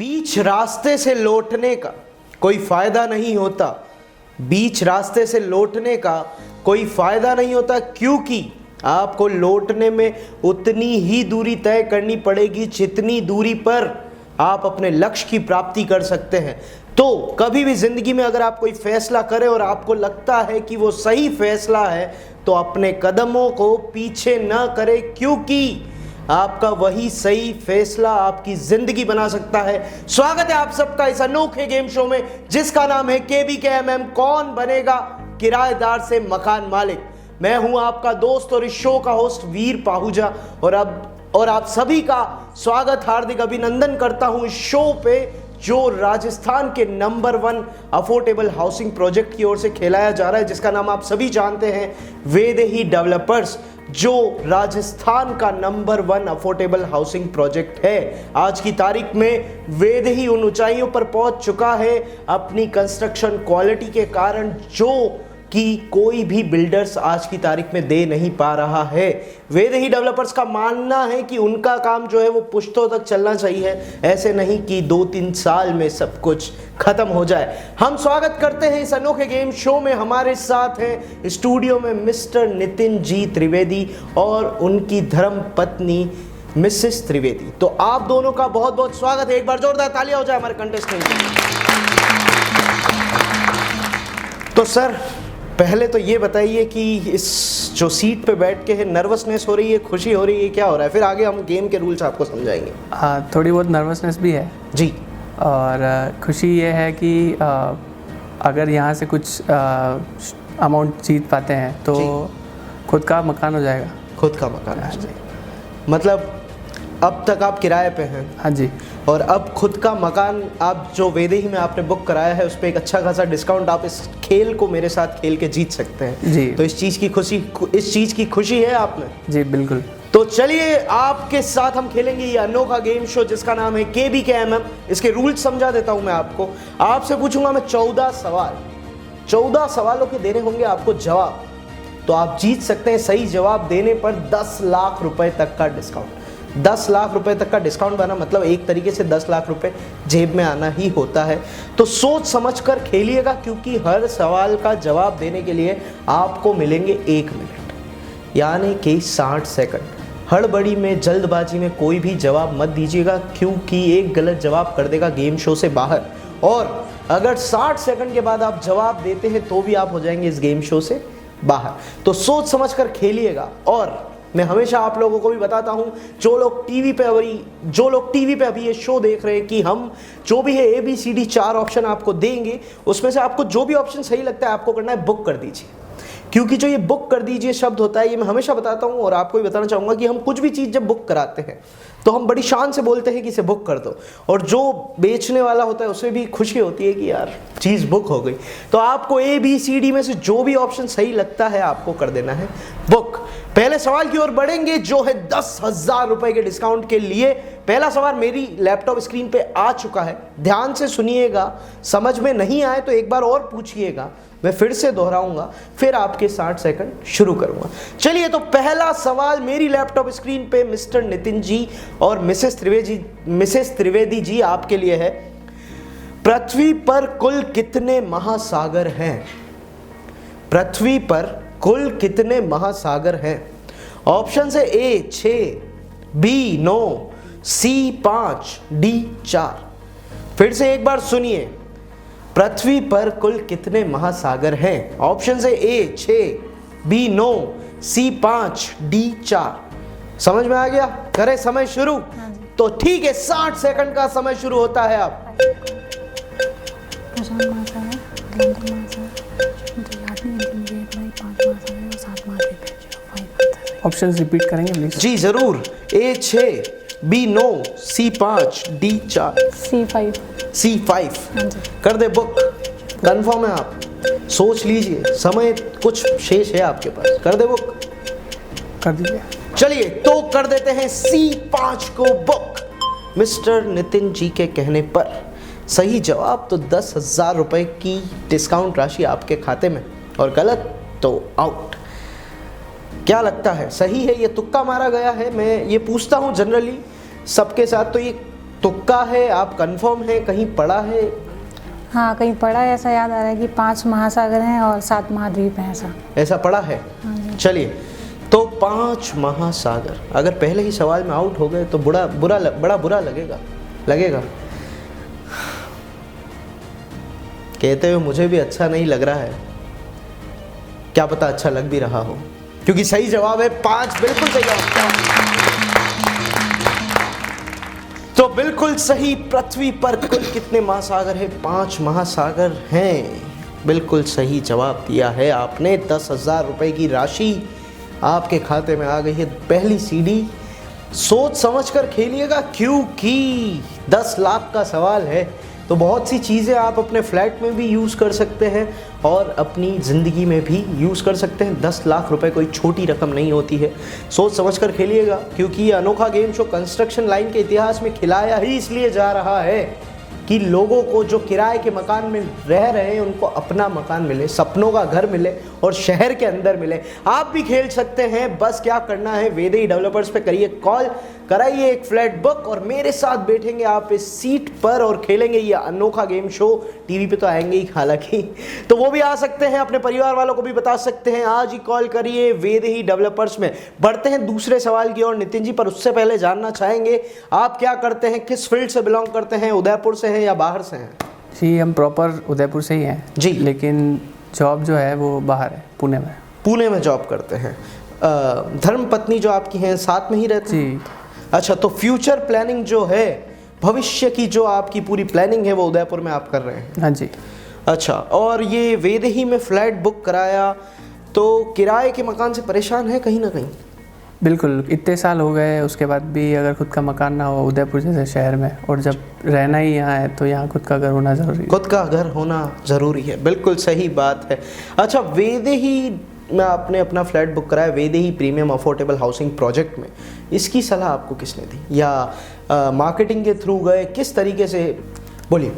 बीच रास्ते से लौटने का कोई फायदा नहीं होता। बीच रास्ते से लौटने का कोई फायदा नहीं होता, क्योंकि आपको लौटने में उतनी ही दूरी तय करनी पड़ेगी जितनी दूरी पर आप अपने लक्ष्य की प्राप्ति कर सकते हैं। तो कभी भी जिंदगी में अगर आप कोई फैसला करें और आपको लगता है कि वो सही फैसला है, तो अपने कदमों को पीछे न करें, क्योंकि आपका वही सही फैसला आपकी जिंदगी बना सकता है। स्वागत है आप सबका इस अनोखे गेम शो में जिसका नाम है KBKMM कौन बनेगा किराएदार से मकान मालिक। मैं हूं आपका दोस्त और इस शो का होस्ट वीर पाहुजा और आप सभी का स्वागत, हार्दिक अभिनंदन करता हूं इस शो पे जो राजस्थान के नंबर 1 अफोर्डेबल हाउसिंग प्रोजेक्ट की ओर से खिलाया जा रहा है, जिसका नाम आप सभी जानते हैं वैदेही डेवलपर्स, जो राजस्थान का नंबर 1 अफोर्डेबल हाउसिंग प्रोजेक्ट है। आज की तारीख में वैदेही उन ऊंचाइयों पर पहुंच चुका है अपनी कंस्ट्रक्शन क्वालिटी के कारण, जो कि कोई भी बिल्डर्स आज की तारीख में दे नहीं पा रहा है। वैदेही डेवलपर्स का मानना है कि उनका काम जो है वो पुश्तों तक चलना चाहिए, ऐसे नहीं कि 2-3 साल में सब कुछ खत्म हो जाए। हम स्वागत करते हैं इस अनोखे गेम शो में। हमारे साथ हैं स्टूडियो में मिस्टर नितिन जी त्रिवेदी और उनकी धर्म पत्नी मिसेस त्रिवेदी। तो आप दोनों का बहुत बहुत स्वागत है। एक बार जोरदार तालियां हो जाए हमारे कंटेस्टेंट की। तो सर, पहले तो ये बताइए कि इस जो सीट पे बैठ के है, नर्वसनेस हो रही है, खुशी हो रही है, क्या हो रहा है? फिर आगे हम गेम के रूल्स आपको समझाएंगे। थोड़ी बहुत नर्वसनेस भी है जी, और खुशी ये है कि अगर यहाँ से कुछ अमाउंट जीत पाते हैं तो खुद का मकान हो जाएगा। खुद का मकान हो जाएगा, मतलब अब तक आप किराए पे हैं। हाँ जी। और अब खुद का मकान आप जो वैदेही में आपने बुक कराया है, उस पर एक अच्छा खासा डिस्काउंट, आप इस खेल को मेरे साथ खेल के जीत सकते हैं जी। तो इस चीज़ की खुशी है आपने? जी बिल्कुल। तो चलिए आपके साथ हम खेलेंगे ये अनोखा गेम शो जिसका नाम है KBKMM। इसके रूल्स समझा देता हूं मैं आपको। आपसे पूछूंगा मैं 14 सवाल, 14 सवालों के देने होंगे आपको जवाब। तो आप जीत सकते हैं सही जवाब देने पर 10 लाख रुपए तक का डिस्काउंट। 10 लाख रुपए तक का डिस्काउंट बना मतलब एक तरीके से 10 लाख रुपए जेब में आना ही होता है। तो सोच समझ कर खेलिएगा, क्योंकि हर सवाल का जवाब देने के लिए आपको मिलेंगे 1 मिनट, यानी कि 60 सेकंड। हड़बड़ी में, जल्दबाजी में कोई भी जवाब मत दीजिएगा, क्योंकि एक गलत जवाब कर देगा गेम शो से बाहर। और अगर 60 सेकंड के बाद आप जवाब देते हैं तो भी आप हो जाएंगे इस गेम शो से बाहर। तो सोच समझ कर खेलिएगा। और मैं हमेशा आप लोगों को भी बताता हूं, जो लोग टीवी पे अभी ये शो देख रहे हैं, कि हम जो भी है ABCD 4 ऑप्शन आपको देंगे, उसमें से आपको जो भी ऑप्शन सही लगता है आपको करना है बुक कर दीजिए। क्योंकि जो ये बुक कर दीजिए शब्द होता है, ये मैं हमेशा बताता हूं और आपको भी बताना चाहूँगा कि हम कुछ भी चीज़ जब बुक कराते हैं तो हम बड़ी शान से बोलते हैं कि इसे बुक कर दो, और जो बेचने वाला होता है उसे भी खुशी होती है कि यार चीज़ बुक हो गई। तो आपको ABCD में से जो भी ऑप्शन सही लगता है आपको कर देना है बुक। पहले सवाल की ओर बढ़ेंगे जो है 10,000 रुपए के डिस्काउंट के लिए। पहला सवाल मेरी लैपटॉप स्क्रीन पे आ चुका है, ध्यान से सुनिएगा। समझ में नहीं आए तो एक बार और पूछिएगा, मैं फिर से दोहराऊंगा, फिर आपके 60 सेकंड शुरू करूंगा। चलिए, तो पहला सवाल मेरी लैपटॉप स्क्रीन पे मिस्टर नितिन जी और मिसेस त्रिवेदी जी आपके लिए है। पृथ्वी पर कुल कितने महासागर हैं? पृथ्वी पर कुल कितने महासागर हैं? ऑप्शन है A 6, B 9, C 5, D 4। फिर से एक बार सुनिए, पृथ्वी पर कुल कितने महासागर हैं? ऑप्शन है A 6, B 9, C 5, D 4। समझ में आ गया? करें समय शुरू? तो ठीक है, 60 सेकंड का समय शुरू होता है अब। ऑप्शन रिपीट करेंगे प्लीज? जी जरूर। A 6, B 9, C 5, D 4। C 5 कर दे बुक। कंफर्म है आप? सोच लीजिए, समय कुछ शेष है आपके पास, कर दे बुक? कर दीजिए। चलिए, तो कर देते हैं C 5 को बुक मिस्टर नितिन जी के कहने पर। सही जवाब तो 10,000 रुपए की डिस्काउंट राशि आपके खाते में, और गलत तो आउट। क्या लगता है, सही है? ये तुक्का मारा गया है। मैं ये पूछता हूँ जनरली सबके साथ, तो ये तुक्का है, आप कंफर्म है, कहीं पढ़ा है? हाँ, कहीं पढ़ा है, ऐसा याद आ रहा है कि 5 महासागर हैं और 7 महाद्वीप हैं, ऐसा पढ़ा है? हाँ जी। चलिए, तो 5 महासागर, अगर पहले ही सवाल में आउट हो गए तो बड़ा बुरा लगेगा। कहते हुए मुझे भी अच्छा नहीं लग रहा है, क्या पता अच्छा लग भी रहा हो, क्योंकि सही जवाब है 5। बिल्कुल सही जवाब। तो बिल्कुल सही, पृथ्वी पर कुल कितने महासागर है? 5 महासागर हैं। बिल्कुल सही जवाब दिया है आपने। 10,000 रुपए की राशि आपके खाते में आ गई है। पहली सीढ़ी सोच समझ कर खेलिएगा, क्योंकि 10 लाख का सवाल है। तो बहुत सी चीज़ें आप अपने फ्लैट में भी यूज़ कर सकते हैं और अपनी ज़िंदगी में भी यूज़ कर सकते हैं। 10 लाख रुपए कोई छोटी रकम नहीं होती है। सोच समझ कर खेलिएगा, क्योंकि ये अनोखा गेम शो कंस्ट्रक्शन लाइन के इतिहास में खिलाया ही इसलिए जा रहा है कि लोगों को जो किराए के मकान में रह रहे हैं उनको अपना मकान मिले, सपनों का घर मिले और शहर के अंदर मिले। आप भी खेल सकते हैं। बस क्या करना है, वेदेही डेवलपर्स पे करिए कॉल, कराइए एक फ्लैट बुक और मेरे साथ बैठेंगे आप इस सीट पर और खेलेंगे ये अनोखा गेम शो। टीवी पे तो आएंगे ही हालांकि, तो वो भी आ सकते हैं, अपने परिवार वालों को भी बता सकते हैं। आज ही कॉल करिए वेदेही डेवलपर्स में। बढ़ते हैं दूसरे सवाल की ओर नितिन जी, पर उससे पहले जानना चाहेंगे आप क्या करते हैं, किस फील्ड से बिलोंग करते हैं, उदयपुर से हैं या बाहर से हैं? जी, हम प्रॉपर उदयपुर से ही हैं जी, लेकिन जॉब जो है वो बाहर है, पुणे में। पुणे में जॉब करते हैं। धर्म पत्नी जो आपकी हैं साथ में ही रहते हैं? जी। अच्छा, तो फ्यूचर प्लानिंग जो है, भविष्य की जो आपकी पूरी प्लानिंग है वो उदयपुर में आप कर रहे हैं? हाँ जी। अच्छा, और ये वेदेही में फ्लैट बुक कराया, तो किराए के मकान से परेशान है कहीं ना कहीं? बिल्कुल, इतने साल हो गए, उसके बाद भी अगर खुद का मकान ना हो उदयपुर जैसे शहर में, और जब रहना ही यहाँ है तो यहाँ खुद का घर होना ज़रूरी है। खुद का घर होना ज़रूरी है, बिल्कुल सही बात है। अच्छा, वेदेही में आपने अपना फ्लैट बुक कराया, Vaidehi premium affordable housing project में, इसकी सलाह आपको किसने दी, या मार्केटिंग के थ्रू गए, किस तरीके से, बोलिए।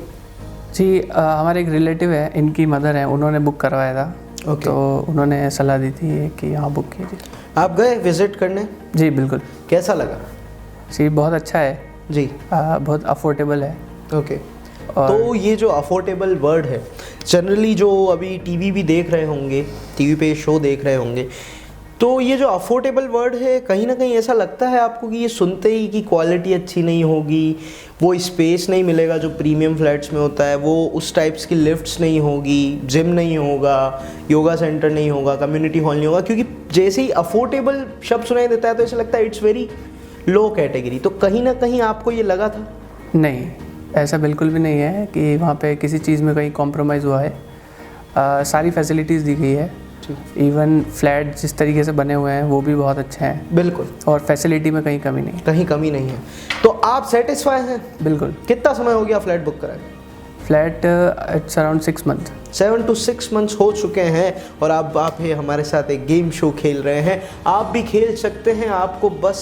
जी, हमारे एक रिलेटिव है, इनकी मदर है, उन्होंने बुक करवाया था। ओके। तो उन्होंने सलाह दी थी कि यहाँ बुक कीजिए। आप गए विजिट करने? जी बिल्कुल। कैसा लगा? जी बहुत अच्छा है जी। बहुत अफोर्डेबल है। ओके। तो ये जो अफोर्डेबल वर्ड है, जनरली जो अभी टीवी भी देख रहे होंगे, टीवी पे शो देख रहे होंगे, तो ये जो अफोर्डेबल वर्ड है, कहीं ना कहीं ऐसा लगता है आपको कि ये सुनते ही कि क्वालिटी अच्छी नहीं होगी, वो स्पेस नहीं मिलेगा जो प्रीमियम फ्लैट्स में होता है, वो उस टाइप्स की लिफ्ट्स नहीं होगी, जिम नहीं होगा, योगा सेंटर नहीं होगा, कम्युनिटी हॉल नहीं होगा, क्योंकि जैसे ही अफोर्डेबल शब्द सुनाई देता है तो ऐसा लगता है इट्स वेरी लो कैटेगरी। तो कहीं ना कहीं आपको ये लगा था? नहीं, ऐसा बिल्कुल भी नहीं है कि वहाँ पे किसी चीज़ में कहीं कॉम्प्रोमाइज़ हुआ है। सारी फैसिलिटीज़ दी गई है। इवन फ्लैट जिस तरीके से बने हुए हैं वो भी बहुत अच्छे हैं। बिल्कुल। और फैसिलिटी में कहीं कमी नहीं। कहीं कमी नहीं है। तो आप सेटिस्फाई हैं? बिल्कुल। कितना समय हो गया फ्लैट बुक कराए? Flat it's around 6 month. 7 to 6 months हो चुके हैं और अब आप ये हमारे साथ एक गेम शो खेल रहे हैं। आप भी खेल सकते हैं, आपको बस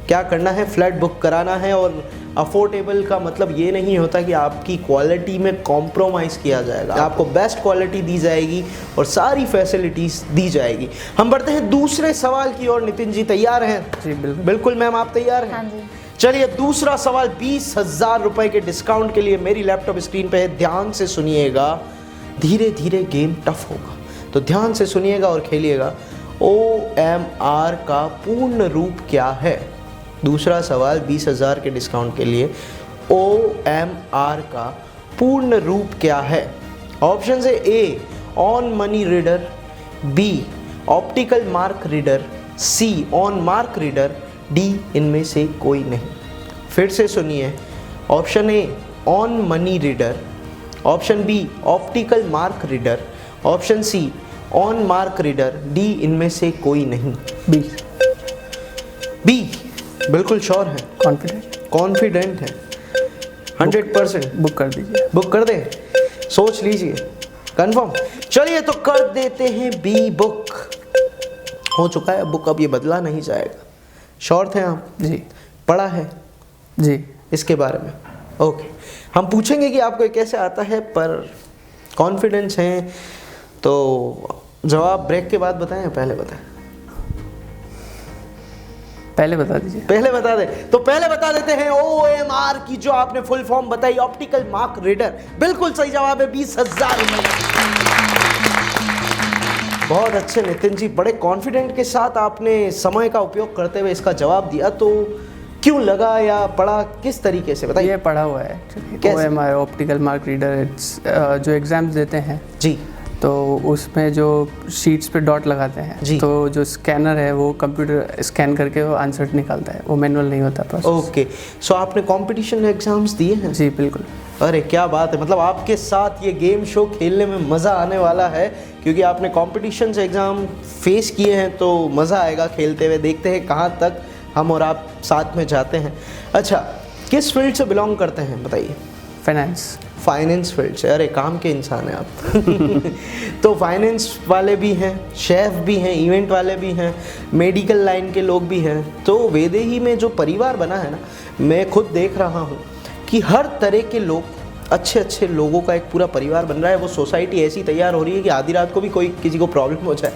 क्या करना है, फ्लैट बुक कराना है। और अफोर्डेबल का मतलब ये नहीं होता कि आपकी क्वालिटी में कॉम्प्रोमाइज़ किया जाएगा, आपको बेस्ट क्वालिटी दी जाएगी और सारी फैसिलिटीज़ दी जाएगी। हम बढ़ते हैं दूसरे सवाल की ओर। नितिन जी तैयार हैं? जी बिल्कुल। बिल्कुल मैम, आप तैयार हैं? हाँ जी। चलिए, दूसरा सवाल 20,000 रुपए के डिस्काउंट के लिए मेरी लैपटॉप स्क्रीन पे है, ध्यान से सुनिएगा। धीरे धीरे गेम टफ होगा, तो ध्यान से सुनिएगा और खेलिएगा। OMR का पूर्ण रूप क्या है? दूसरा सवाल 20,000 के डिस्काउंट के लिए, OMR का पूर्ण रूप क्या है? ऑप्शन है A on money reader, B optical mark reader, C on mark reader, D इनमें से कोई नहीं। फिर से सुनिए, option A on money reader, option B optical mark reader, option C on mark reader, D इनमें से कोई नहीं। बी। बी बिल्कुल श्योर है? कॉन्फिडेंट है? 100%? बुक कर दीजिए। बुक कर दें? सोच लीजिए, कंफर्म? चलिए, तो कर देते हैं बी बुक। हो चुका है बुक, अब ये बदला नहीं जाएगा। श्योर थे आप? जी। पढ़ा है जी इसके बारे में? ओके, हम पूछेंगे कि आपको ये कैसे आता है, पर कॉन्फिडेंस है तो जवाब ब्रेक के बाद बताएं या पहले बताएं? पहले बता दीजिए। पहले बता दे तो पहले बता देते हैं OMR की जो आपने फुल फॉर्म बताई, ऑप्टिकल मार्क रीडर, बिल्कुल सही जवाब है, 20,000 रुपए। बहुत अच्छे नितिन जी, बड़े कॉन्फिडेंट के साथ आपने समय का उपयोग करते हुए इसका जवाब दिया। तो क्यों लगा या पढ़ा किस तरीके से बताइए? ये पढ़ा हुआ है कैसे? OMR ऑप्टिकल मार्क रीडर, जो एग्ज़ाम्स देते हैं जी तो उसमें जो शीट्स पे डॉट लगाते हैं जी। तो जो स्कैनर है वो कंप्यूटर स्कैन करके वो आंसर निकालता है, वो मैनुअल नहीं होता प्रोसेस। ओके, सो आपने कंपटीशन एग्जाम्स दिए हैं? जी बिल्कुल। अरे क्या बात है, मतलब आपके साथ ये गेम शो खेलने में मज़ा आने वाला है, क्योंकि आपने कंपटीशन से एग्ज़ाम फेस किए हैं तो मज़ा आएगा खेलते हुए। देखते हैं कहाँ तक हम और आप साथ में जाते हैं। अच्छा, किस फील्ड से बिलोंग करते हैं बताइए? फाइनेंस फील्ड से। अरे काम के इंसान हैं आप। तो फाइनेंस वाले भी हैं, शेफ भी हैं, इवेंट वाले भी हैं, मेडिकल लाइन के लोग भी हैं। तो वेदेही में जो परिवार बना है ना, मैं खुद देख रहा हूँ कि हर तरह के लोग, अच्छे अच्छे लोगों का एक पूरा परिवार बन रहा है। वो सोसाइटी ऐसी तैयार हो रही है कि आधी रात को भी कोई किसी को प्रॉब्लम हो जाए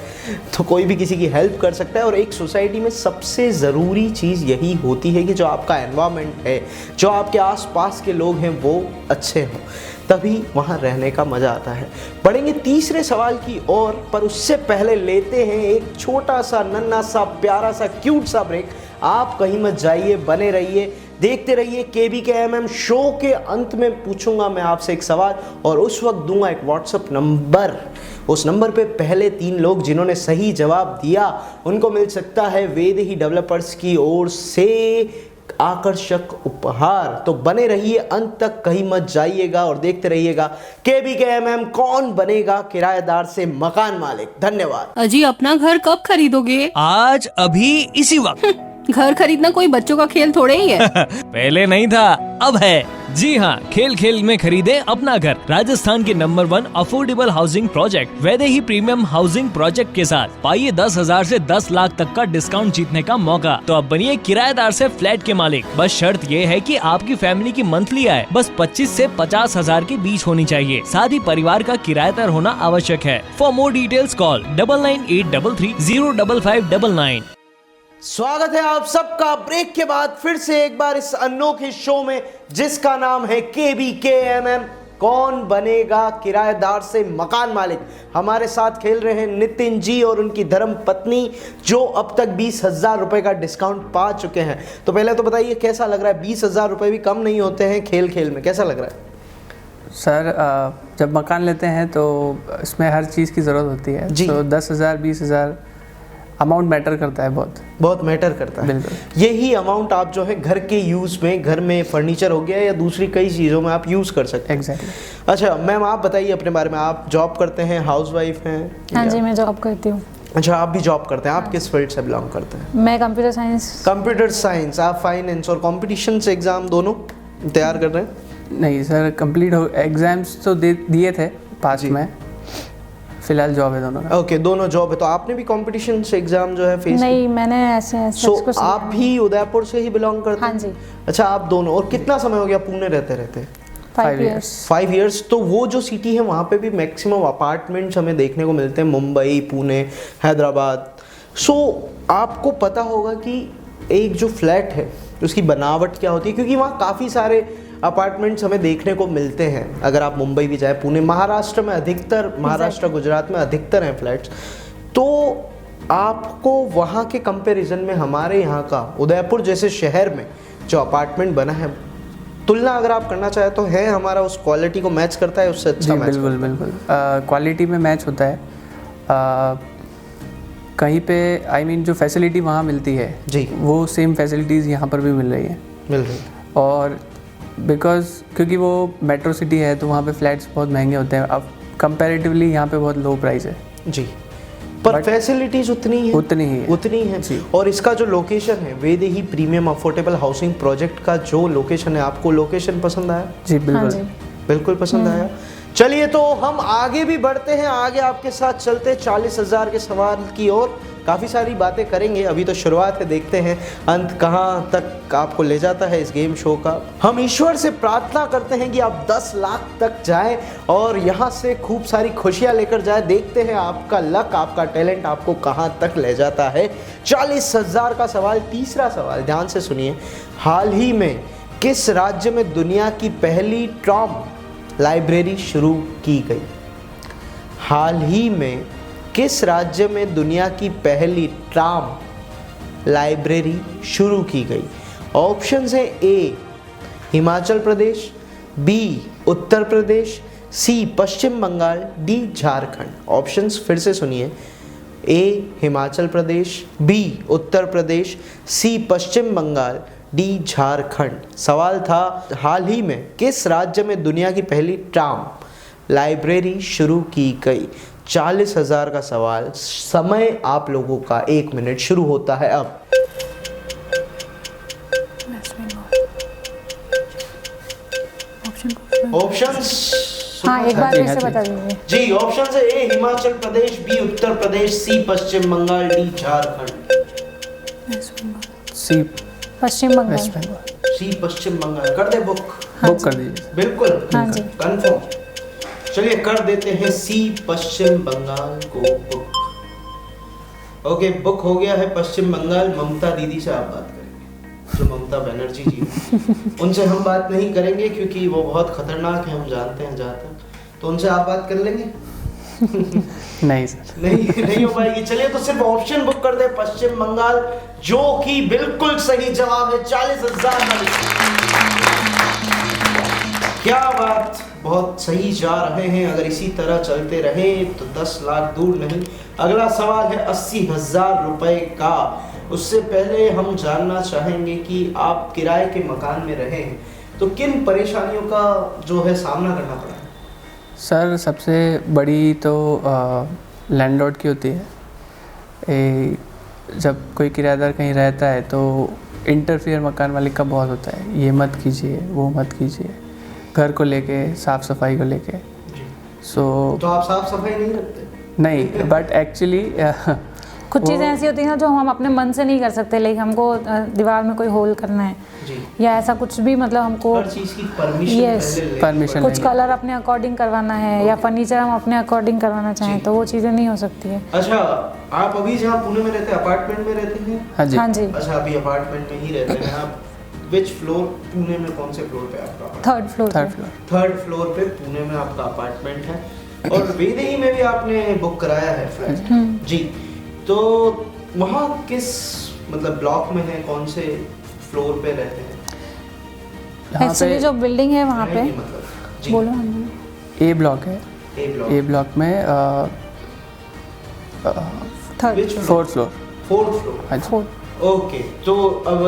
तो कोई भी किसी की हेल्प कर सकता है। और एक सोसाइटी में सबसे ज़रूरी चीज़ यही होती है कि जो आपका एनवायरनमेंट है, जो आपके आसपास के लोग हैं वो अच्छे हों, तभी वहाँ रहने का मज़ा आता है। बढ़ेंगे तीसरे सवाल की ओर, पर उससे पहले लेते हैं एक छोटा सा नन्हा सा प्यारा सा क्यूट सा ब्रेक। आप कहीं मत जाइए, बने रहिए, देखते रहिए KBKMM शो। के अंत में पूछूंगा मैं आपसे एक सवाल और उस वक्त दूंगा एक व्हाट्सएप नंबर। उस नंबर पे पहले 3 लोग जिन्होंने सही जवाब दिया उनको मिल सकता है वेदेही डेवलपर्स की ओर से आकर्षक उपहार। तो बने रहिए अंत तक, कहीं मत जाइएगा और देखते रहिएगा KBKMM कौन बनेगा किराएदार से मकान मालिक। धन्यवाद। अजी अपना घर कब खरीदोगे? आज, अभी, इसी वक्त। घर खरीदना कोई बच्चों का खेल थोड़े ही है। पहले नहीं था, अब है। जी हाँ, खेल खेल में खरीदे अपना घर। राजस्थान के number 1 affordable housing project Vaidehi premium housing project के साथ पाइए 10,000 से 10 लाख तक का डिस्काउंट जीतने का मौका। तो अब बनिए किराएदार से फ्लैट के मालिक। बस शर्त ये है कि आपकी फैमिली की मंथली आय बस 25 से 50,000 के बीच होनी चाहिए। साथ ही परिवार का किराएदार होना आवश्यक है। For more details call 998330 05599। स्वागत है आप सबका ब्रेक के बाद फिर से एक बार इस अनोखे शो में जिसका नाम है KBKMM कौन बनेगा किराएदार से मकान मालिक। हमारे साथ खेल रहे हैं नितिन जी और उनकी धर्म पत्नी, जो अब तक 20,000 रुपए का डिस्काउंट पा चुके हैं। तो पहले तो बताइए कैसा लग रहा है? 20,000 रुपए भी कम नहीं होते हैं खेल खेल में, कैसा लग रहा है? सर जब मकान लेते हैं तो इसमें हर चीज़ की ज़रूरत होती है जी। तो 10,000 20,000 अमाउंट मैटर करता है, बहुत मैटर करता है। बिल्कुल। यही अमाउंट आप जो है घर के यूज़ में, घर में फर्नीचर हो गया या दूसरी कई चीज़ों में आप यूज़ कर सकते हैं। एग्जैक्टली। अच्छा मैम, आप बताइए अपने बारे में। आप जॉब करते हैं, हाउसवाइफ हैं? हाँ जी, मैं जॉब करती हूँ। अच्छा, आप भी जॉब करते हैं। आप किस फील्ड से बिलोंग करते हैं? मैं कंप्यूटर साइंस। Computer science. आप फाइनेंस और कंपटीशन से एग्ज़ाम दोनों तैयार कर रहे हैं? नहीं सर, कंप्लीट हो एग्ज़ाम्स तो दिए थे पास में, फिलहाल जॉब है दोनों का। ओके, दोनों जॉब है। तो आपने भी कंपटीशन से एग्जाम जो है फेस? नहीं, मैंने ऐसे सो आप भी उदयपुर से ही बिलोंग करते हैं? हाँ जी। अच्छा, आप दोनों। और कितना समय हो गया पुणे रहते रहते? 5 years। 5 years। तो वो जो सिटी है वहाँ पे भी मैक्सिमम अपार्टमेंट्स हमें देखने को मिलते हैं, मुंबई, पुणे, हैदराबाद। सो आपको पता होगा कि एक जो फ्लैट है उसकी बनावट क्या होती है, क्योंकि वहाँ काफ़ी सारे अपार्टमेंट्स हमें देखने को मिलते हैं। अगर आप मुंबई भी जाए, पुणे, महाराष्ट्र में अधिकतर, महाराष्ट्र गुजरात में अधिकतर हैं फ्लैट्स। तो आपको वहाँ के कंपैरिजन में हमारे यहाँ का उदयपुर जैसे शहर में जो अपार्टमेंट बना है, तुलना अगर आप करना चाहें तो है हमारा उस क्वालिटी को मैच करता है, उससे अच्छा मैच? बिल्कुल बिल्कुल, क्वालिटी में मैच होता है। कहीं पे जो फैसिलिटी वहाँ मिलती है जी, वो सेम फैसिलिटीज़ यहाँ पर भी मिल रही है। मिल रही। और क्योंकि वो मेट्रो सिटी है तो वहाँ पे फ्लैट्स बहुत महंगे होते हैं। अब कंपैरेटिवली यहाँ पे बहुत लो प्राइस है जी, पर फैसिलिटीज उतनी ही है जी। और इसका जो लोकेशन है, Vaidehi premium affordable housing project का जो लोकेशन है, आपको लोकेशन पसंद आया? जी बिल्कुल। हाँ जी। बिल्कुल पसंद आया। चलिए तो हम आगे भी बढ़ते हैं, आगे आपके साथ चलते 40,000 के सवाल की ओर। काफ़ी सारी बातें करेंगे। अभी तो शुरुआत है, देखते हैं अंत कहाँ तक आपको ले जाता है इस गेम शो का। हम ईश्वर से प्रार्थना करते हैं कि आप 10 लाख तक जाएं और यहाँ से खूब सारी खुशियाँ लेकर जाएं। देखते हैं आपका लक, आपका टैलेंट आपको कहाँ तक ले जाता है। 40,000 का सवाल, तीसरा सवाल ध्यान से सुनिए। हाल ही में किस राज्य में दुनिया की पहली ट्रॉम लाइब्रेरी शुरू की गई? हाल ही में किस राज्य में दुनिया की पहली ट्राम लाइब्रेरी शुरू की गई? ऑप्शंस है ए हिमाचल प्रदेश, बी उत्तर प्रदेश, सी पश्चिम बंगाल, डी झारखंड। ऑप्शंस फिर से सुनिए, ए हिमाचल प्रदेश, बी उत्तर प्रदेश, सी पश्चिम बंगाल, डी झारखंड। सवाल था हाल ही में किस राज्य में दुनिया की पहली ट्राम लाइब्रेरी शुरू की गई? 40,000 का सवाल। समय आप लोगों का 1 मिनट शुरू होता है अब। ऑप्शंस हाँ, एक बार जी, फिर हाँ से जी। बता दीजिए। जी, ऑप्शन है ए हिमाचल प्रदेश, बी उत्तर प्रदेश, सी पश्चिम बंगाल, डी झारखंड। सी पश्चिम बंगाल। वेस्ट बंगाल। सी पश्चिम बंगाल। कर दे बुक? बुक कर दीजिए। बिल्कुल, हाँ जी। कंफर्म। चलिए कर देते हैं सी पश्चिम बंगाल को बुक। ओके, बुक हो गया है पश्चिम बंगाल। ममता दीदी से आप बात करेंगे, जो ममता बनर्जी जी हैं। उनसे हम बात नहीं करेंगे क्योंकि वो बहुत खतरनाक है, हम जानते हैं जहाँ तक। तो उनसे आप बात कर लेंगे? नहीं सर, नहीं हो पाएगी। चलिए तो सिर्फ ऑप्शन बुक कर दे पश्चिम बंगाल, जो कि बिल्कुल सही जवाब है। 40,000। क्या बात, बहुत सही जा रहे हैं। अगर इसी तरह चलते रहे तो 10 लाख दूर नहीं। अगला सवाल है 80,000 रुपए का। उससे पहले हम जानना चाहेंगे कि आप किराए के मकान में रहे हैं तो किन परेशानियों का जो है सामना करना पड़ा है? सर सबसे बड़ी तो लैंडलॉर्ड की होती है। जब कोई किराएदार कहीं रहता है तो इंटरफेयर मकान मालिक का बहुत होता है, ये मत कीजिए, वो मत कीजिए, घर को लेके, साफ़ सफाई को लेके। सो तो आप साफ सफाई नहीं रखते? नहीं, बट एक्चुअली कुछ चीज़ें ऐसी होती हैं ना जो हम अपने मन से नहीं कर सकते। लाइक हमको दीवार में कोई होल करना है जी, या ऐसा कुछ भी, मतलब हमको हर चीज की परमिशन Yes, पहले लेनी permission पड़ती कुछ है। कलर अपने अकॉर्डिंग करवाना है या फर्नीचर हम अपने अकॉर्डिंग करवाना चाहें जी। तो वो चीज़ें नहीं हो सकती है। अच्छा, आप अभी जहाँ पुणे में रहते हैं अपार्टमेंट में रहते हैं? हाँ जी, हाँ जी, अच्छा, अभी अपार्टमेंट में ही रहते हैं आप। विच फ्लोर पुणे में, कौन से फ्लोर पे आपका apartment? 3rd floor. Third floor. 3rd floor पे पुणे में आपका अपार्टमेंट है और वेदेही में भी आपने बुक कराया है फ्लैट। जी, तो वहाँ किस मतलब ब्लॉक में है, कौन से फ्लोर पे रहते हैं? यहाँ एक्चुअली जो बिल्डिंग है वहाँ पे, रहेंगे मतलब? जी, बोलो हम। ए ब्लॉक है। ए ब्लॉक। ए ब्लॉक में 3rd। Which floor? 4th floor. 4th floor. हाँ जी। 4th। ओके, तो अब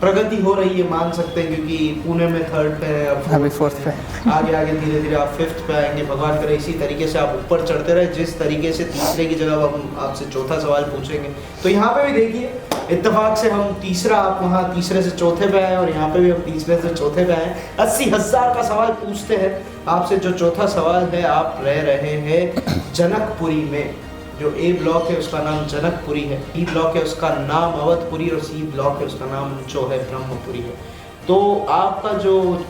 प्रगति हो रही है, मान सकते हैं, क्योंकि पुणे में 3rd पे है, अब अभी 4th 4th पे है। आगे आगे धीरे धीरे आप 5th पे आएंगे। भगवान करे इसी तरीके से आप ऊपर चढ़ते रहे। जिस तरीके से तीसरे की जगह हम आपसे चौथा सवाल पूछेंगे, तो यहाँ पे भी देखिए इत्तेफाक से हम तीसरा, आप वहाँ तीसरे से चौथे पे आए और यहाँ पे भी हम तीसरे से चौथे पे आए। 80,000 का सवाल पूछते हैं आपसे। जो चौथा सवाल है, आप रह रहे हैं जनकपुरी में। जो ए ब्लॉक है उसका नाम जनकपुरी है, बी ब्लॉक है उसका नाम अवधपुरी और सी ब्लॉक है उसका नाम जो है ब्रह्मपुरी है। तो आपका जो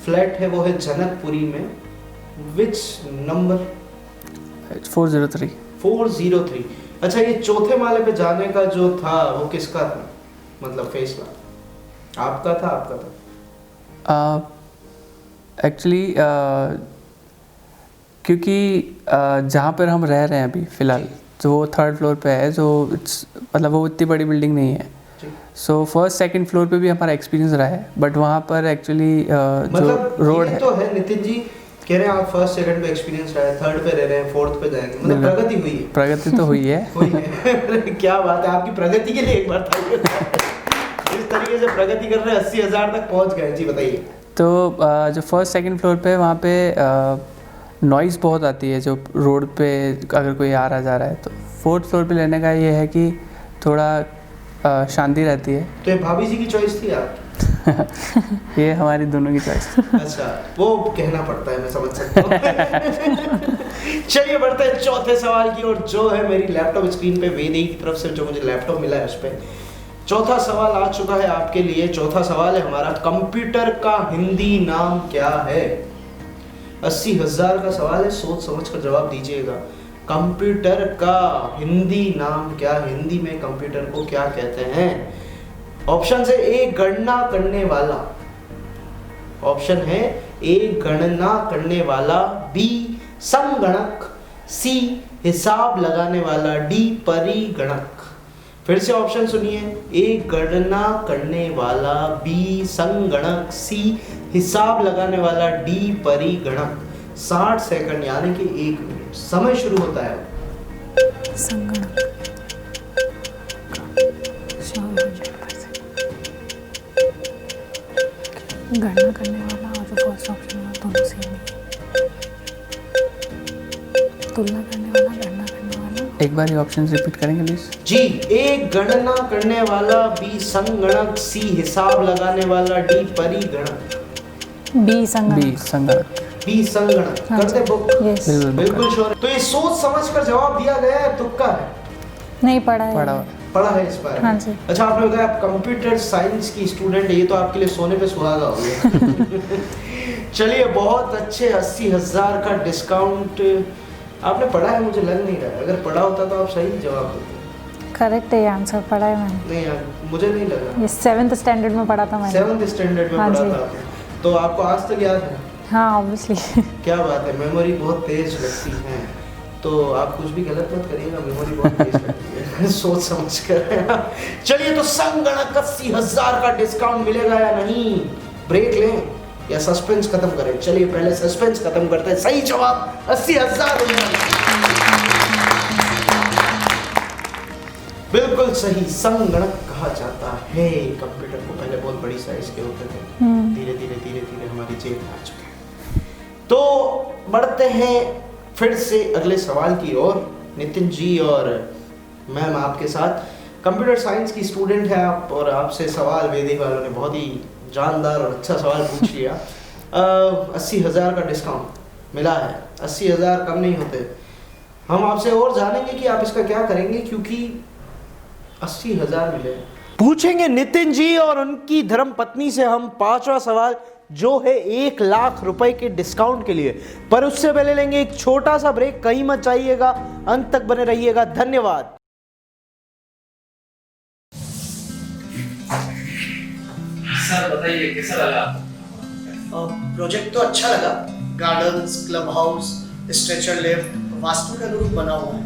फ्लैट है वो है जनकपुरी में। Which number? 403। 403। अच्छा, ये चौथे माले पे जाने का जो था वो किसका था, मतलब फैसला आपका था? आपका था एक्चुअली क्योंकि जहाँ पर हम रह रहे हैं अभी फ़िलहाल, जो वो 3rd फ्लोर पे है, जो मतलब वो इतनी बड़ी बिल्डिंग नहीं है। सो 1st 2nd फ्लोर पे भी हमारा एक्सपीरियंस रहा है, बट वहाँ पर एक्चुअली जो मतलब रोड ये है। तो है नितिन जी, कह रहे हैं आप 1st 2nd पे एक्सपीरियंस रहा है, 3rd पे रह रहे हैं, 4th पे जाएंगे, मतलब बिल्कुल। प्रगति हुई है। प्रगति तो हुई है। हुई है। क्या बात है, आपकी प्रगति के लिए एक बार था। इस तरीके से प्रगति कर रहे हैं, 80,000 तक पहुंच गए। जी बताइए। तो जो 1st 2nd फ्लोर पे वहाँ पे नॉइज़ बहुत आती है जो रोड पे अगर कोई आ रहा जा रहा है। तो 4th फ्लोर पे लेने का ये है कि थोड़ा शांति रहती है। तो ये भाभी जी की चॉइस थी आप? ये हमारी दोनों की चॉइस। अच्छा, वो कहना पड़ता है, मैं समझ सकता हूँ। चलिए बढ़ते हैं चौथे सवाल की ओर, जो है मेरी लैपटॉप स्क्रीन पे वेदी की तरफ से जो मुझे लैपटॉप मिला है उस पे चौथा सवाल आ चुका है आपके लिए। चौथा सवाल है हमारा, कंप्यूटर का हिंदी नाम क्या है? 80,000 का सवाल है, सोच समझ कर जवाब दीजिएगा। कंप्यूटर का हिंदी नाम क्या? हिंदी में कंप्यूटर को क्या कहते हैं? ऑप्शन है ए गणना करने वाला, ऑप्शन है ए गणना करने वाला, बी संगणक, सी हिसाब लगाने वाला, डी परिगणक। फिर से ऑप्शन सुनिए, ए गणना करने वाला, बी संगणक, सी हिसाब लगाने वाला, डी परिगणक। 60 सेकंड यानी कि 1 मिनट समय शुरू होता है। संगणक, गणना करने वाला और जो फर्स्ट ऑप्शन है दोनों सेम ही है। तुलना करने वाला, गणना करने वाला। एक बार ये ऑप्शन रिपीट करेंगे प्लीज? जी, ए गणना करने वाला, बी संगणक, सी हिसाब लगाने वाला, डी परिगणक। बी संगणक। बी संगणक। बी संगणक करते बुक? यस। बिल्कुल श्योर। तो ये सोच समझ कर जवाब दिया गया है, तुक्का है? नहीं पढ़ा है। पढ़ा है इस बारे में? हाँ जी। अच्छा, आपने बताया आप कंप्यूटर साइंस की स्टूडेंट है, ये तो आपके लिए सोने पे सुहागा हो गया। चलिए बहुत अच्छे, 80,000 का डिस्काउंट। आपने पढ़ा है मुझे लग नहीं रहा है, अगर पढ़ा होता तो आप सही जवाब देते। करेक्ट है आंसर, पढ़ा है मैंने। नहीं यार, मुझे नहीं लगा। ये 7th स्टैंडर्ड में पढ़ा था मैंने। 7th स्टैंडर्ड में हाँ पढ़ा जी। था आपने, तो आपको आज तक याद है? हाँ ऑब्वियसली। क्या बात है, मेमोरी बहुत तेज लगती है। तो आप कुछ भी गलत मत करिएगा, मेमोरी बहुत तेज लगती है। सोच समझ कर। चलिए, तो संगणक 80,000 का डिस्काउंट मिलेगा या नहीं? ब्रेक लें या सस्पेंस खत्म करें? चलिए पहले सस्पेंस खत्म करते हैं। सही जवाब 80,000। बिल्कुल सही, संगणक कहा जाता है कंप्यूटर को। पहले बहुत बड़ी साइज के होते थे, धीरे धीरे हमारी जेब में आ चुके हैं। तो बढ़ते हैं फिर से अगले सवाल की ओर। नितिन जी और मैम आपके साथ, कंप्यूटर साइंस की स्टूडेंट है आप, और आपसे सवाल वैदिक वालों ने बहुत ही जानदार और अच्छा सवाल पूछ लिया। 80,000 का डिस्काउंट मिला है, 80,000 कम नहीं होते। हम आपसे और जानेंगे कि आप इसका क्या करेंगे, क्योंकि 80,000 मिले। पूछेंगे नितिन जी और उनकी धर्म पत्नी से हम 5वां सवाल, जो है 1 लाख रुपए के डिस्काउंट के लिए। पर उससे पहले लेंगे एक छोटा सा ब्रेक, कहीं मत जाइएगा, अंत तक बने रहिएगा। धन्यवाद। सर बताइए कैसा लगा? प्रोजेक्ट तो अच्छा लगा। Gardens, club house, stretcher lift vastu के अनुरूप बना हुआ है।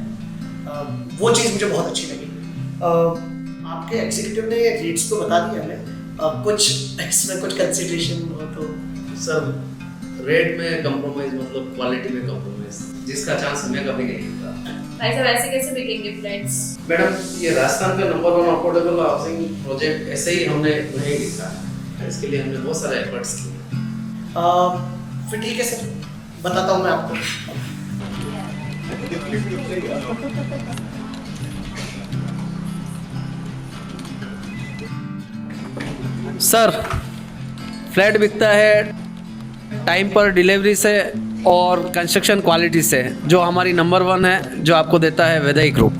वो चीज़ मुझे बहुत अच्छी लगी। आपके एग्जीक्यूटिव ने रेट्स तो बता दिया हमें, कुछ इसमें कुछ कंसिडरेशन हो तो? सर रेट में कंप्रोमाइज मतलब क्वालिटी में कंप्रोमाइज, जिसका चांस हमें कभी नहीं मिलता। भाई साहब ऐसे कैसे बिकेंगे फ्लैट्स? मैडम ये राजस्थान का नंबर 1 अफोर्डेबल हाउसिंग प्रोजेक्ट ऐसे ही हमने नहीं लिखा, इसके लिए हमने बहुत सारे एफर्ट्स किए। फिर ठीक है सर, बताता हूँ मैं आपको। सर फ्लैट बिकता है टाइम पर डिलीवरी से और कंस्ट्रक्शन क्वालिटी से, जो हमारी नंबर 1 है, जो आपको देता है वैदई ग्रुप।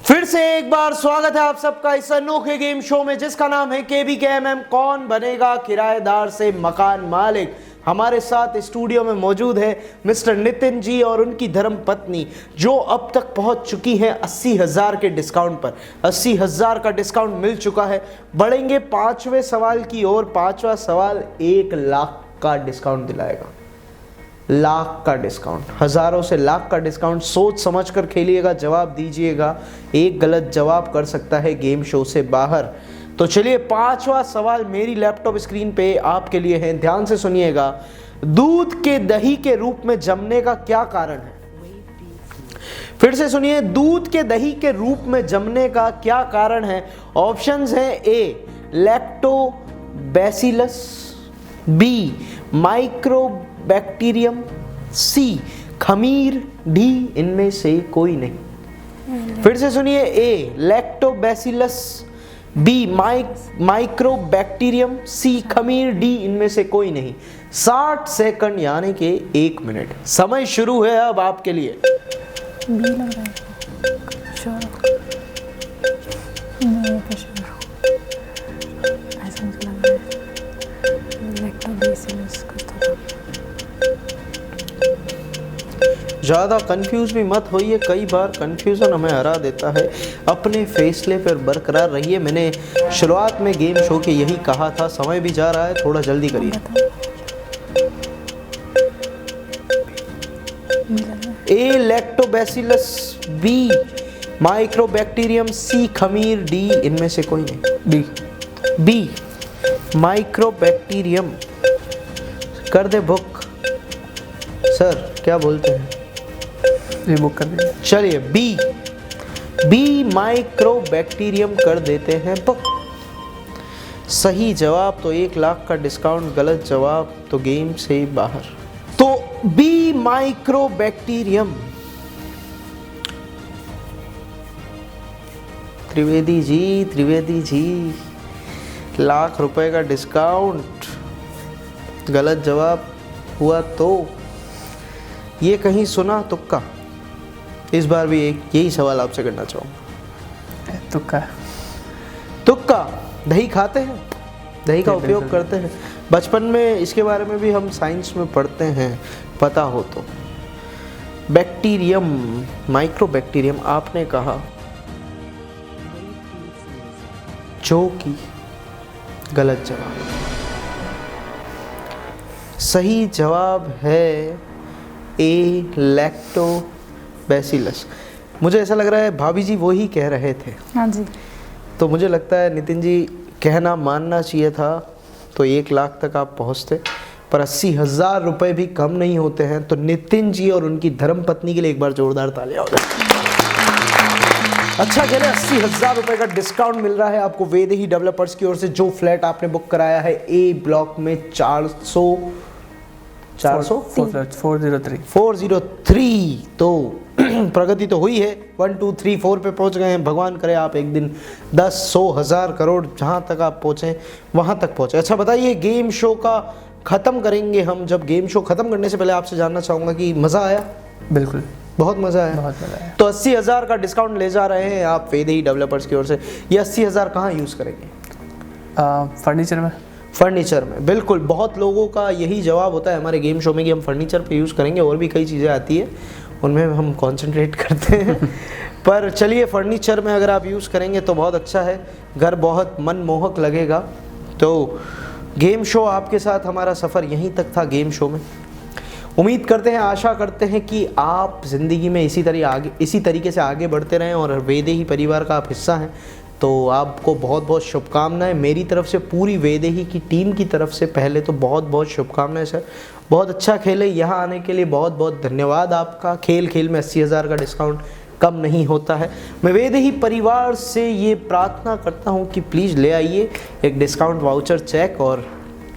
फिर से एक बार स्वागत है आप सबका इस अनोखे गेम शो में, जिसका नाम है KBKMM कौन बनेगा किराएदार से मकान मालिक। हमारे साथ स्टूडियो में मौजूद है मिस्टर नितिन जी और उनकी धर्म पत्नी, जो अब तक पहुंच चुकी हैं 80,000 के डिस्काउंट पर। 80,000 का डिस्काउंट मिल चुका है। बढ़ेंगे 5वें सवाल की ओर। 5वां सवाल 1 लाख का डिस्काउंट दिलाएगा। लाख का डिस्काउंट, हजारों से लाख का डिस्काउंट। सोच समझ कर खेलिएगा, जवाब दीजिएगा। एक गलत जवाब कर सकता है गेम शो से बाहर। तो चलिए 5वां सवाल मेरी लैपटॉप स्क्रीन पे आपके लिए है, ध्यान से सुनिएगा। दूध के दही के रूप में जमने का क्या कारण है? फिर से सुनिए, दूध के दही के रूप में जमने का क्या कारण है? ऑप्शंस हैं ए लैक्टोबैसिलस, बी माइक्रोबैक्टीरियम, सी खमीर, डी इनमें से कोई नहीं। फिर से सुनिए, ए लैक्टोबैसिलस, बी माइक्रोबैक्टीरियम, सी खमीर, डी इनमें से कोई नहीं। 60 सेकंड यानी कि 1 मिनट समय शुरू है अब आपके लिए। बी लग रहा है, श्योर नहीं पे श्योर ऐसा मुझे लग रहा है लैक्टोबैसिलस कुछ तो। ज़्यादा कंफ्यूज भी मत होइए, कई बार कंफ्यूजन हमें हरा देता है। अपने फैसले पर बरकरार रहिए। मैंने शुरुआत में गेम शो के यही कहा था। समय भी जा रहा है, थोड़ा जल्दी करिए। ए लैक्टोबैसिलस, बी माइक्रोबैक्टीरियम, सी खमीर, डी इनमें से कोई नहीं। बी माइक्रोबैक्टीरियम कर दे बुक। सर क्या बोलते हैं? ये बुक कर दीजिए। चलिए बी माइक्रोबैक्टीरियम कर देते हैं बुक। सही जवाब तो 1 लाख का डिस्काउंट, गलत जवाब तो गेम से बाहर। तो बी माइक्रोबैक्टीरियम। त्रिवेदी जी लाख रुपए का डिस्काउंट, गलत जवाब हुआ तो ये कहीं सुना तुक्का? इस बार भी यही सवाल आपसे करना चाहूँगा। तुक्का दही खाते हैं, दही का उपयोग करते हैं। बचपन में इसके बारे में भी हम साइंस में पढ़ते हैं, पता हो तो। बैक्टीरियम, माइक्रोबैक्टीरियम आपने कहा, जो कि गलत जवाब। सही जवाब है ए लैक्टोबैसिलस। मुझे ऐसा लग रहा है भाभी जी वो ही कह रहे थे। हाँ जी। तो मुझे लगता है नितिन जी कहना मानना चाहिए था, तो 1 लाख तक आप पहुंचते, पर 80,000 रुपये भी कम नहीं होते हैं। तो नितिन जी और उनकी धर्मपत्नी के लिए एक बार जोरदार तालियां हो जाए। अच्छा चले, 80,000 रुपये का डिस्काउंट मिल रहा है आपको वेदेही डेवलपर्स की ओर से। जो फ्लैट आपने बुक कराया है ए ब्लॉक में 403, तो प्रगति तो हुई है। 1 2 3 4 पे पहुंच गए हैं। भगवान करे आप एक दिन 10 100 1000 करोड़ जहां तक आप पहुंचे वहां तक पहुंचे। अच्छा बताइए, गेम शो का ख़त्म करेंगे हम। जब गेम शो ख़त्म करने से पहले आपसे जानना चाहूँगा कि मज़ा आया? बिल्कुल, बहुत मज़ा आया। बहुत मज़ा आया। तो 80,000 का डिस्काउंट ले जा रहे हैं आप वेदेही डेवलपर्स की ओर से। ये 80,000 कहाँ यूज़ करेंगे? फर्नीचर में। बिल्कुल, बहुत लोगों का यही जवाब होता है हमारे गेम शो में कि हम फर्नीचर पे यूज़ करेंगे। और भी कई चीज़ें आती है, उनमें हम कंसंट्रेट करते हैं पर चलिए, फर्नीचर में अगर आप यूज़ करेंगे तो बहुत अच्छा है, घर बहुत मनमोहक लगेगा। तो गेम शो आपके साथ हमारा सफ़र यहीं तक था। गेम शो में उम्मीद करते हैं, आशा करते हैं कि आप ज़िंदगी में इसी तरीके से आगे बढ़ते रहें और वेदेही परिवार का आप हिस्सा हैं। तो आपको बहुत बहुत शुभकामनाएं मेरी तरफ से, पूरी वेदेही की टीम की तरफ से। पहले तो बहुत बहुत शुभकामनाएं सर, बहुत अच्छा खेले। यहाँ आने के लिए बहुत बहुत धन्यवाद आपका। खेल में 80,000 का डिस्काउंट कम नहीं होता है। मैं वेदेही परिवार से ये प्रार्थना करता हूँ कि प्लीज़ ले आइए एक डिस्काउंट वाउचर चेक और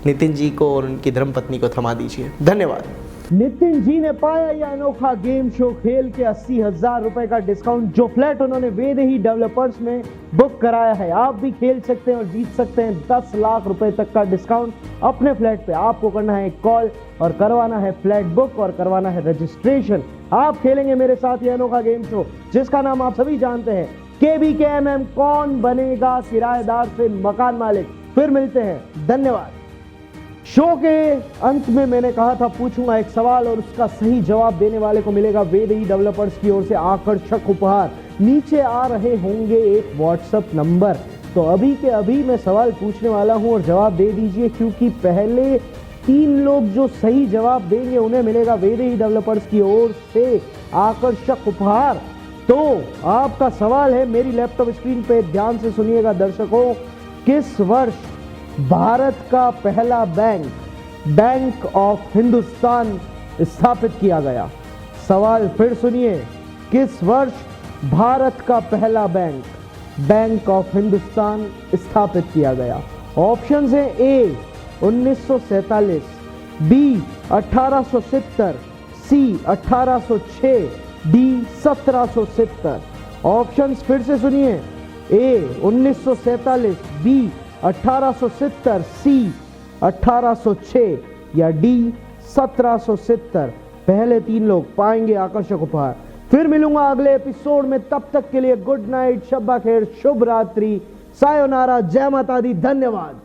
नितिन जी को और उनकी धर्मपत्नी को थमा दीजिए। धन्यवाद। नितिन जी ने पाया यह अनोखा गेम शो खेल के 80,000 रुपए का डिस्काउंट, जो फ्लैट उन्होंने वेदेही डेवलपर्स में बुक कराया है। आप भी खेल सकते हैं और जीत सकते हैं 10 लाख रुपए तक का डिस्काउंट अपने फ्लैट पे। आपको करना है कॉल और करवाना है फ्लैट बुक और करवाना है रजिस्ट्रेशन। आप खेलेंगे मेरे साथ ये अनोखा गेम शो जिसका नाम आप सभी जानते हैं, KBKMM कौन बनेगा किराएदार से मकान मालिक। फिर मिलते हैं, धन्यवाद। शो के अंत में मैंने कहा था पूछूंगा एक सवाल और उसका सही जवाब देने वाले को मिलेगा वेदेही डेवलपर्स की ओर से आकर्षक उपहार। नीचे आ रहे होंगे एक व्हाट्सएप नंबर, तो अभी के अभी मैं सवाल पूछने वाला हूं और जवाब दे दीजिए, क्योंकि पहले 3 लोग जो सही जवाब देंगे उन्हें मिलेगा वेदेही डेवलपर्स की ओर से आकर्षक उपहार। तो आपका सवाल है, मेरी लैपटॉप स्क्रीन पे ध्यान से सुनिएगा दर्शकों, किस वर्ष भारत का पहला बैंक ऑफ हिंदुस्तान स्थापित किया गया? सवाल फिर सुनिए, किस वर्ष भारत का पहला बैंक ऑफ हिंदुस्तान स्थापित किया गया? ऑप्शंस हैं ए 1947, बी 1870, सी 1806, डी 1770। ऑप्शंस फिर से सुनिए, ए 1947, बी 1870, सी 1806 या डी 1770। पहले 3 लोग पाएंगे आकर्षक उपहार। फिर मिलूंगा अगले एपिसोड में, तब तक के लिए गुड नाइट, शब्बा खैर, शुभ रात्रि, सायोनारा, जय माता दी, धन्यवाद।